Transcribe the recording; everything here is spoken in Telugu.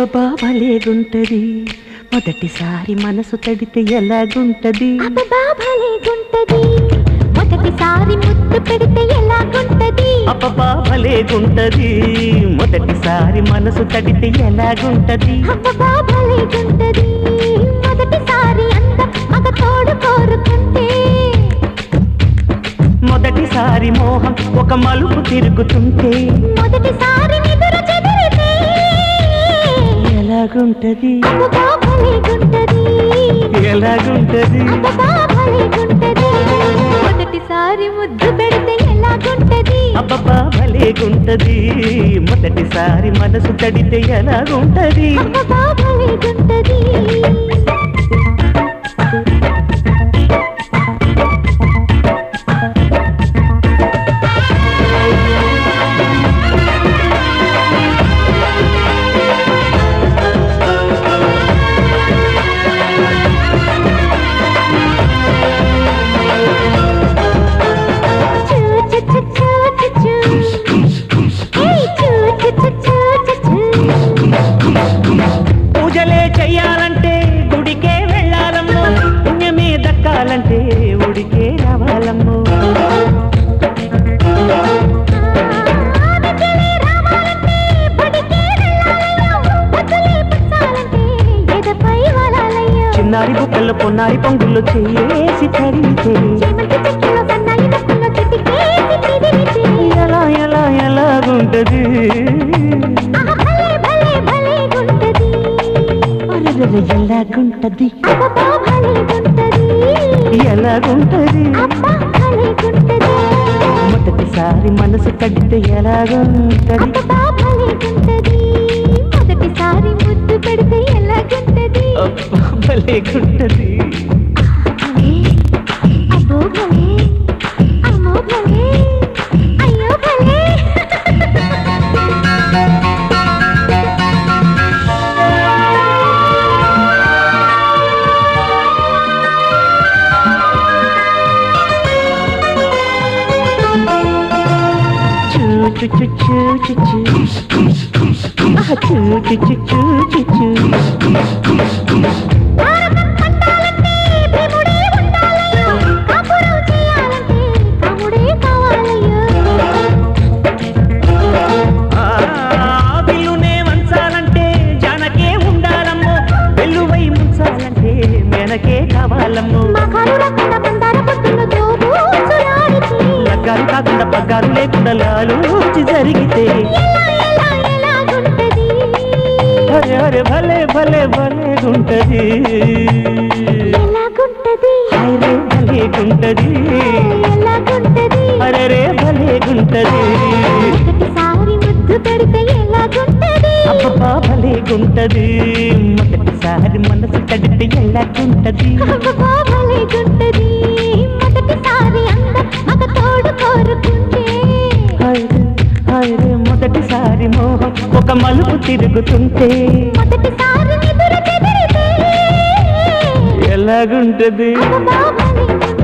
అబ్బబ్బా భలేగుంటది మొదటిసారి మనసు తడితే ఎలాగుంటది అబ్బబ్బా భలేగుంటది మొదటిసారి ముద్దు పెడితే ఎలాగుంటది అబ్బబ్బా భలేగుంటది మొదటిసారి మనసు తడితే ఎలాగుంటది అబ్బబ్బా భలేగుంటది మొదటిసారి అందం మగ తోడు కోరుకుంటే మొదటిసారి మోహం ఒక మలుపు తిరుగుతుంటే మొదటిసారి నిదుర చెదిరితే ఎలాగుంటది అబ్బబ్బా భలేగుంటది ఎలాగుంటది అబ్బబ్బా భలేగుంటది మొదటిసారి ముద్దు పెడితే ఎలాగుంటది అబ్బబ్బా భలేగుంటది మొదటిసారి మనసు తడితే ఎలాగుంటది అబ్బబ్బా భలేగుంటది పూజలే చెయ్యాలంటే గుడికే వెళ్ళాలమ్మో పుణ్యమే దక్కాలంటే ఉడికే రావాలమ్మో చిన్నారి బుక్కల్లో పొన్నారి పొంగుల్లో చేసి తడితే ఎలా ఎలా ఎలాగుంటది ఎలాగుంటది ఎలాగుంటది మొదటిసారి మనసు తడితే ఎలాగుంటది మొదటిసారి ముద్దు పెడితే ఎలాగుంటది అబ్బా భలేగుంటది అబ్బో భలే అమ్మో భలే అయ్యో భలే చూ చూ చూ చూ చూ చూ చూ చూ చూ చూ బిల్లునే వంచాలంటే జానకే ఉండాలమ్మో వెల్లువై ముంచాలంటే మెనకే కావాలమ్మో లగ్గాలు కాకుండా పగ్గాలు లేకుండా లాలూచి జరిగితే అరే అరే భలే భలే భలేగుంటది హైరే భలేగుంటది అరే రే భలేగుంటది అబ్బబ్బా భలేగుంటది మొదటిసారి మనసు తడితే ఎలాగుంటది హైరే మొదటిసారి మోహం ఒక మలుపు తిరుగుతుంటే మొదటిసారి నిదుర చెదిరితే ఎలాగుంటది అబ్బబ్బా భలేగుంటది